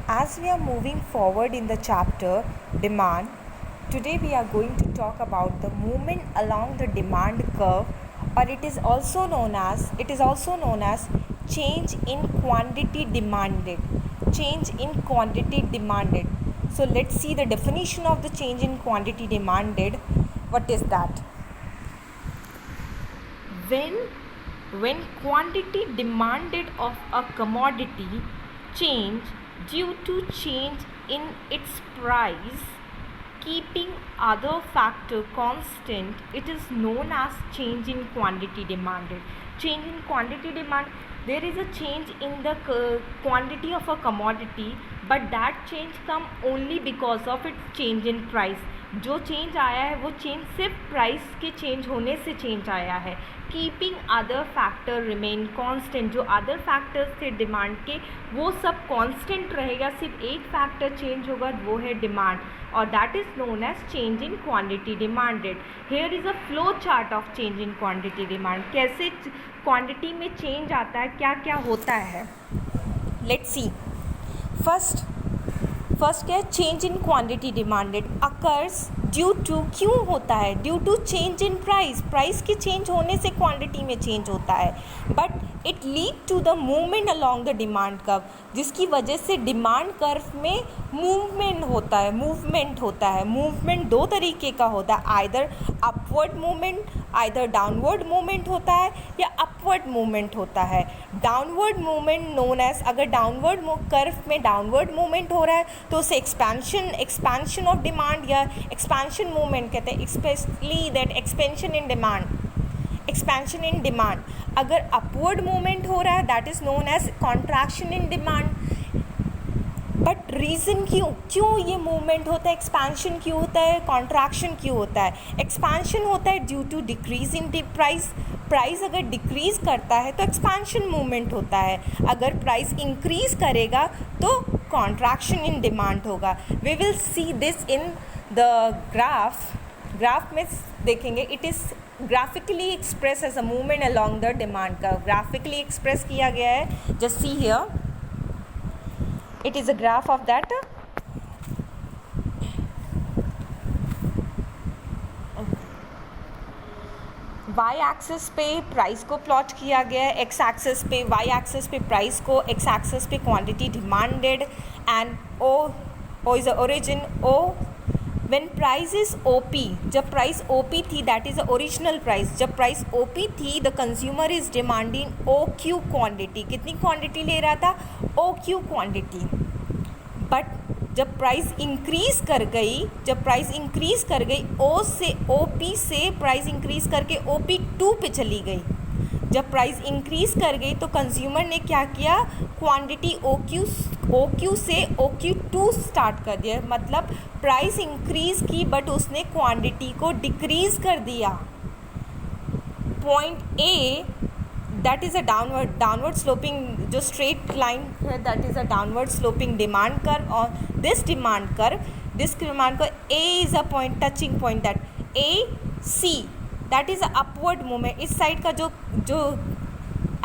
As we are moving forward in the chapter demand, today we are going to talk about the movement along the demand curve, or it is also known as change in quantity demanded. Change in quantity demanded. So let's see the definition of the change in quantity demanded. What is that? When quantity demanded of a commodity change due to change in its price, keeping other factor constant, it is known as change in quantity demanded. Change in quantity demand, there is a change in the quantity of a commodity, but that change come only because of its change in price. जो change आया है वो change सिर्फ price के change होने से change आया है. Keeping other factor remain constant, जो अदर फैक्टर्स थे डिमांड के वो सब कांस्टेंट रहेगा, सिर्फ एक फैक्टर चेंज होगा, वो है डिमांड, और that is known as change in quantity demanded. Here is a flow chart of change in quantity demand. कैसे क्वांटिटी में चेंज आता है, क्या क्या होता है, लेट्स सी. फर्स्ट क्या है, change in quantity demanded occurs due to, क्यों होता है, due to change in price के चेंज होने से क्वांटिटी में चेंज होता है, but it lead to the movement along the demand curve, जिसकी वजह से डिमांड कर्व में मूवमेंट होता है. मूवमेंट दो तरीके का होता है, either upward movement, either downward movement होता है या अपवर्ड मूवमेंट होता है. डाउनवर्ड मूवमेंट नोन एज, अगर डाउनवर्ड कर्व में डाउनवर्ड मूवमेंट हो रहा है तो उसे एक्सपेंशन ऑफ डिमांड या एक्सपेंशन मूवमेंट कहते हैं, specially that expansion in demand. अगर अपवर्ड मूवमेंट हो रहा है that is known as contraction in demand. But reason क्यों ये मूवमेंट होता है, एक्सपेंशन क्यों होता है, कॉन्ट्रैक्शन क्यों होता है. एक्सपेंशन होता है due to decrease in price अगर डिक्रीज़ करता है तो एक्सपेंशन मूवमेंट होता है, अगर प्राइस इंक्रीज़ करेगा तो कॉन्ट्रैक्शन इन डिमांड होगा. We will see this in the graph में देखेंगे. It is graphically express as a movement along the demand का, ग्राफिकली एक्सप्रेस किया गया है. Just see here, it is a graph of that. Y axis पे price को plot किया गया है, एक्स एक्सिस पे, वाई एक्सिस पे प्राइस को, एक्स एक्सिस पे quantity demanded, and O is the origin. O when price is OP, जब प्राइस ओपी थी that is the original price, जब प्राइस ओपी थी the consumer is demanding O Q quantity. कितनी quantity ले रहा था, O Q quantity. But जब price increase कर गई ओ पी से प्राइस इंक्रीज़ करके ओ पी टू पे चली गई. जब प्राइस इंक्रीज़ कर गई तो कंज्यूमर ने क्या किया, क्वांटिटी ओ क्यू से ओ क्यू टू स्टार्ट कर दिया. मतलब प्राइस इंक्रीज़ की बट उसने क्वांटिटी को डिक्रीज़ कर दिया. Point A, that is a downward sloping, जो स्ट्रेट लाइन है that is a downward sloping demand curve. और this demand curve A is a point, touching point, that A C, that is a upward movement. इस side का जो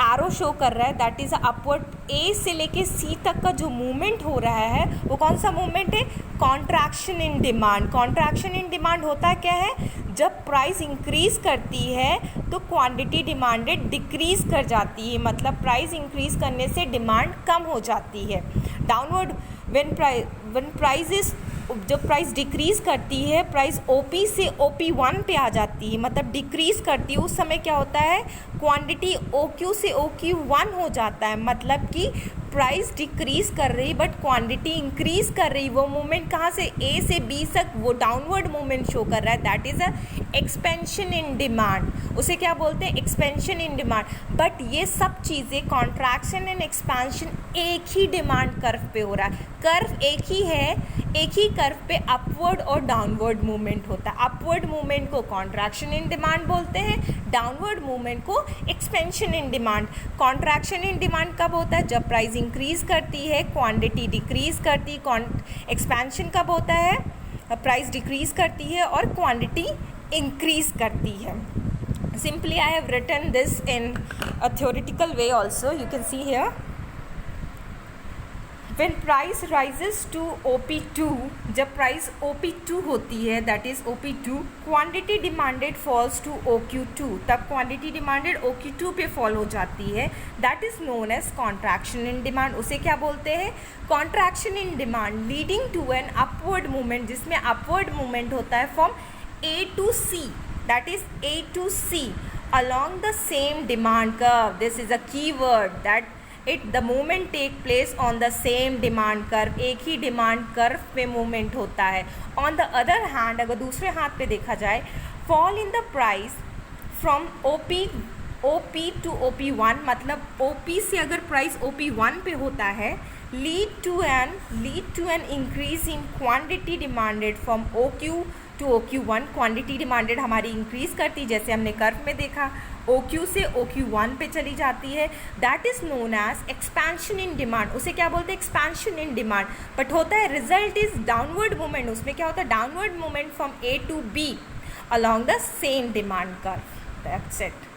arrow show कर रहा है that is a upward. A से लेके सी तक का जो मूवमेंट हो रहा है वो कौन सा मूवमेंट है, contraction in demand. Contraction in demand होता क्या है, जब प्राइस इंक्रीज़ करती है तो क्वांटिटी डिमांडेड डिक्रीज़ कर जाती है, मतलब प्राइस इंक्रीज़ करने से डिमांड कम हो जाती है. डाउनवर्ड व्हेन प्राइस इज, जब प्राइस डिक्रीज़ करती है, प्राइस ओपी से ओपी वन पे आ जाती है, मतलब डिक्रीज़ करती है, उस समय क्या होता है, क्वांटिटी ओ क्यू से ओ क्यू वन हो जाता है. मतलब कि प्राइस डिक्रीज़ कर रही बट क्वांटिटी इंक्रीज़ कर रही. वो मूवमेंट कहाँ से, ए से बी तक वो डाउनवर्ड मूवमेंट शो कर रहा है, that is a expansion in demand. उसे क्या बोलते हैं, एक्सपेंशन इन डिमांड. बट ये सब चीज़ें कॉन्ट्रैक्शन एंड एक्सपेंशन एक ही डिमांड कर्व पे हो रहा है. कर्व एक ही है, एक ही कर्व पे अपवर्ड और डाउनवर्ड मूवमेंट होता है. अपवर्ड मूवमेंट को कॉन्ट्रैक्शन इन डिमांड बोलते हैं, डाउनवर्ड मूवमेंट को expansion in demand. Contraction in demand कब होता है, जब प्राइस इंक्रीज़ करती है, क्वांटिटी डिक्रीज़ करती. एक्सपेंशन कब होता है, प्राइस डिक्रीज़ करती है और क्वांटिटी इंक्रीज़ करती है. Simply I have written this in a theoretical way also, you can see here. When price rises to OP2, जब प्राइस OP2 होती है, that is OP2, quantity demanded falls to OQ2, तब quantity demanded OQ2 पे fall हो जाती है, that is known as contraction in demand. उसे क्या बोलते हैं? Contraction in demand leading to an upward movement, जिसमें अपवर्ड मूवमेंट होता है from A to C, that is A to C along the same demand curve. This is a keyword that the movement take place on the same demand curve, एक ही demand curve पे movement होता है। On the other hand, अगर दूसरे हाथ पे देखा जाए, fall in the price from OP to OP1, मतलब OP से अगर प्राइस OP1 पे होता है, lead to an increase in quantity demanded from OQ to OQ1, quantity demanded हमारी इंक्रीज करती, जैसे हमने कर्व में देखा, OQ से OQ1 पे चली जाती है, that is known as expansion in demand. उसे क्या बोलते हैं? Expansion in demand. बट होता है रिजल्ट इज डाउनवर्ड मूवमेंट, उसमें क्या होता है? Downward movement from A to B along the same demand curve. That's it.